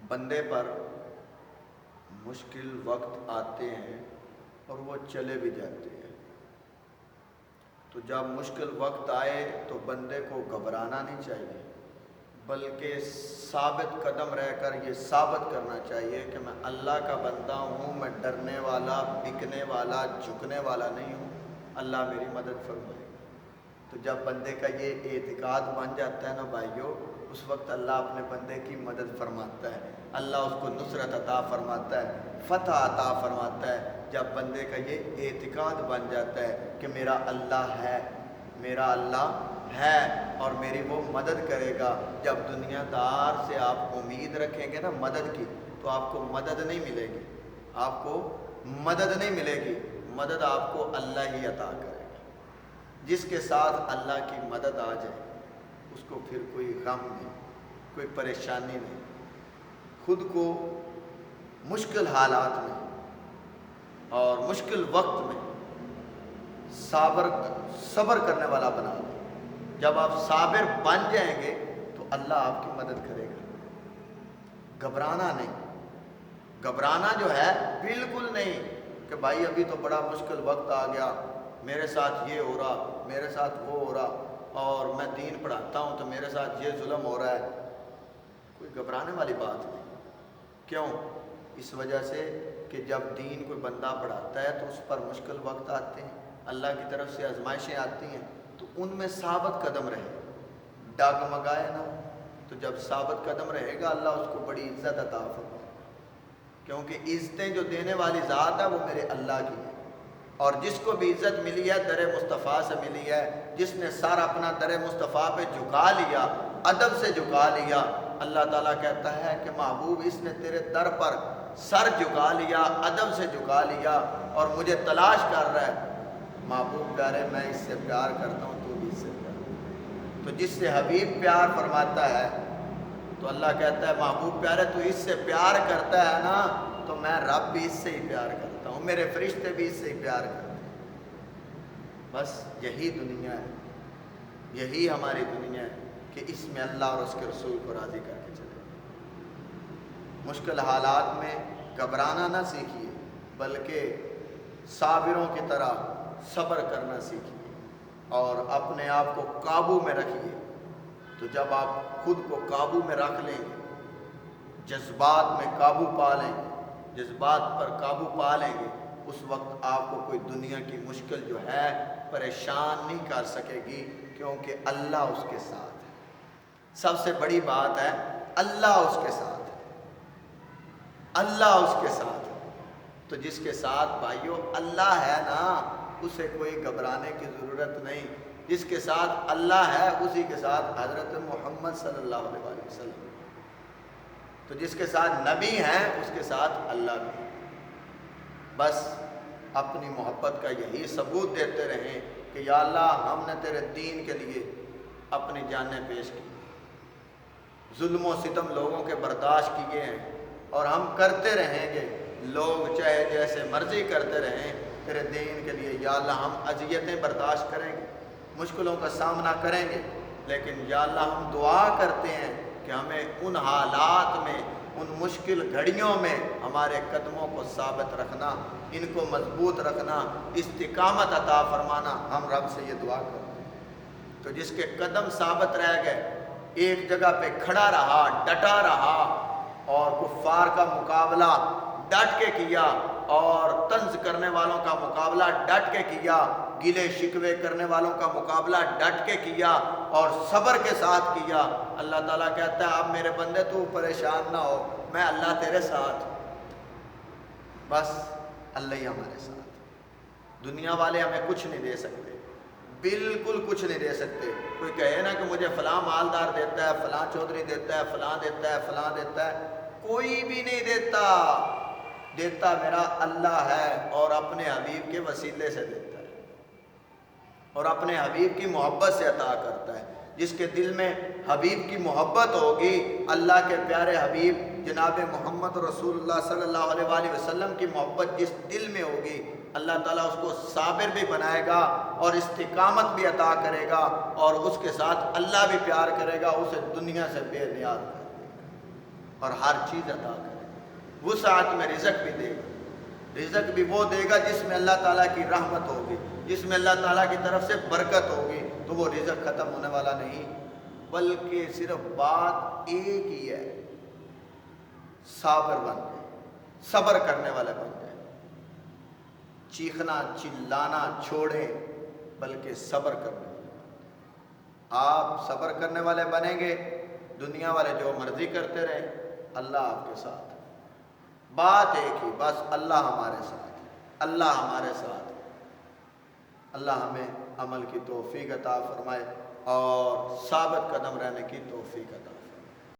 بندے پر مشکل وقت آتے ہیں اور وہ چلے بھی جاتے ہیں، تو جب مشکل وقت آئے تو بندے کو گھبرانا نہیں چاہیے، بلکہ ثابت قدم رہ کر یہ ثابت کرنا چاہیے کہ میں اللہ کا بندہ ہوں، میں ڈرنے والا، بکنے والا، جھکنے والا نہیں ہوں، اللہ میری مدد فرمائے۔ تو جب بندے کا یہ اعتقاد بن جاتا ہے نا بھائیو، اس وقت اللہ اپنے بندے کی مدد فرماتا ہے، اللہ اس کو نصرت عطا فرماتا ہے، فتح عطا فرماتا ہے۔ جب بندے کا یہ اعتقاد بن جاتا ہے کہ میرا اللہ ہے، میرا اللہ ہے اور میری وہ مدد کرے گا۔ جب دنیا دار سے آپ امید رکھیں گے نا مدد کی، تو آپ کو مدد نہیں ملے گی، آپ کو مدد نہیں ملے گی، مدد آپ کو اللہ ہی عطا کرے گا۔ جس کے ساتھ اللہ کی مدد آ جائے اس کو پھر کوئی غم نہیں، کوئی پریشانی نہیں، خود کو مشکل حالات میں اور مشکل وقت میں صبر کرنے والا بنا دے۔ جب آپ صابر بن جائیں گے تو اللہ آپ کی مدد کرے گا۔ گھبرانا نہیں، گھبرانا جو ہے بالکل نہیں کہ بھائی ابھی تو بڑا مشکل وقت آ گیا، میرے ساتھ یہ ہو رہا، میرے ساتھ وہ ہو رہا، اور میں دین پڑھاتا ہوں تو میرے ساتھ یہ ظلم ہو رہا ہے۔ کوئی گھبرانے والی بات نہیں۔ کیوں؟ اس وجہ سے کہ جب دین کوئی بندہ پڑھاتا ہے تو اس پر مشکل وقت آتے ہیں، اللہ کی طرف سے آزمائشیں آتی ہیں، تو ان میں ثابت قدم رہے، ڈگمگائے نہ۔ تو جب ثابت قدم رہے گا اللہ اس کو بڑی عزت عطا فرمائے، کیونکہ عزتیں جو دینے والی ذات ہے وہ میرے اللہ کی ہے۔ اور جس کو بھی عزت ملی ہے در مصطفیٰ سے ملی ہے، جس نے سر اپنا در مصطفیٰ پہ جھکا لیا، ادب سے جھکا لیا، اللہ تعالیٰ کہتا ہے کہ محبوب اس نے تیرے در پر سر جھکا لیا، ادب سے جھکا لیا اور مجھے تلاش کر رہا ہے۔ محبوب پیارے میں اس سے پیار کرتا ہوں، تو بھی اس سے پیار کرتا۔ تو جس سے حبیب پیار فرماتا ہے تو اللہ کہتا ہے محبوب پیارے تو اس سے پیار کرتا ہے نا، تو میں رب بھی اس سے ہی پیار کرتا ہوں، میرے فرشتے بھی اس سے ہی پیار کرتے ہیں۔ بس یہی دنیا ہے، یہی ہماری دنیا ہے کہ اس میں اللہ اور اس کے رسول کو راضی کر کے چلے۔ مشکل حالات میں گھبرانا نہ سیکھیے، بلکہ صابروں کی طرح صبر کرنا سیکھیے اور اپنے آپ کو قابو میں رکھیے۔ تو جب آپ خود کو قابو میں رکھ لیں گے، جذبات میں قابو پا لیں گے، جذبات پر قابو پا لیں گے، اس وقت آپ کو کوئی دنیا کی مشکل جو ہے پریشان نہیں کر سکے گی، کیونکہ اللہ اس کے ساتھ ہے۔ سب سے بڑی بات ہے اللہ اس کے ساتھ ہے، اللہ اس کے ساتھ ہے۔ تو جس کے ساتھ بھائیو اللہ ہے نا، اسے کوئی گھبرانے کی ضرورت نہیں۔ جس کے ساتھ اللہ ہے اسی کے ساتھ حضرت محمد صلی اللہ علیہ وسلم۔ تو جس کے ساتھ نبی ہیں اس کے ساتھ اللہ بھی۔ بس اپنی محبت کا یہی ثبوت دیتے رہیں کہ یا اللہ ہم نے تیرے دین کے لیے اپنی جانیں پیش کی، ظلم و ستم لوگوں کے برداشت کیے ہیں اور ہم کرتے رہیں گے، لوگ چاہے جیسے مرضی کرتے رہیں تیرے دین کے لیے۔ یا اللہ ہم اذیتیں برداشت کریں گے، مشکلوں کا سامنا کریں گے، لیکن یا اللہ ہم دعا کرتے ہیں کہ ہمیں ان حالات میں، ان مشکل گھڑیوں میں ہمارے قدموں کو ثابت رکھنا، ان کو مضبوط رکھنا، استقامت عطا فرمانا۔ ہم رب سے یہ دعا کرتے ہیں۔ تو جس کے قدم ثابت رہ گئے، ایک جگہ پہ کھڑا رہا، ڈٹا رہا اور کفار کا مقابلہ ڈٹ کے کیا اور طنز کرنے والوں کا مقابلہ ڈٹ کے کیا، گلے شکوے کرنے والوں کا مقابلہ ڈٹ کے کیا اور صبر کے ساتھ کیا، اللہ تعالیٰ کہتا ہے اب میرے بندے تو پریشان نہ ہو، میں اللہ تیرے ساتھ ہوں۔ بس اللہ ہی ہمارے ساتھ۔ دنیا والے ہمیں کچھ نہیں دے سکتے، بالکل کچھ نہیں دے سکتے۔ کوئی کہے نا کہ مجھے فلاں مالدار دیتا ہے، فلاں چودھری دیتا ہے، فلاں دیتا ہے، فلاں دیتا ہے، کوئی بھی نہیں دیتا۔ دیتا میرا اللہ ہے اور اپنے حبیب کے وسیلے سے دیتا ہے اور اپنے حبیب کی محبت سے عطا کرتا ہے۔ جس کے دل میں حبیب کی محبت ہوگی، اللہ کے پیارے حبیب جناب محمد رسول اللہ صلی اللہ علیہ وآلہ وسلم کی محبت جس دل میں ہوگی، اللہ تعالیٰ اس کو صابر بھی بنائے گا اور استقامت بھی عطا کرے گا اور اس کے ساتھ اللہ بھی پیار کرے گا، اسے دنیا سے بے نیاز کر دے گا۔ اور ہر چیز عطا کرے گا، وسعت میں رزق بھی دے گا، رزق بھی وہ دے گا جس میں اللہ تعالیٰ کی رحمت ہوگی، جس میں اللہ تعالیٰ کی طرف سے برکت ہوگی، تو وہ رزق ختم ہونے والا نہیں، بلکہ صرف بات ایک ہی ہے، صابر بن جائے، صبر کرنے والے بن جائے، چیخنا چلانا چھوڑیں بلکہ صبر کرنے والے۔ آپ صبر کرنے والے بنیں گے، دنیا والے جو مرضی کرتے رہیں، اللہ آپ کے ساتھ، بات ایک ہی، بس اللہ ہمارے ساتھ، اللہ ہمارے ساتھ۔ اللہ ہمیں عمل کی توفیق عطا فرمائے اور ثابت قدم رہنے کی توفیق عطا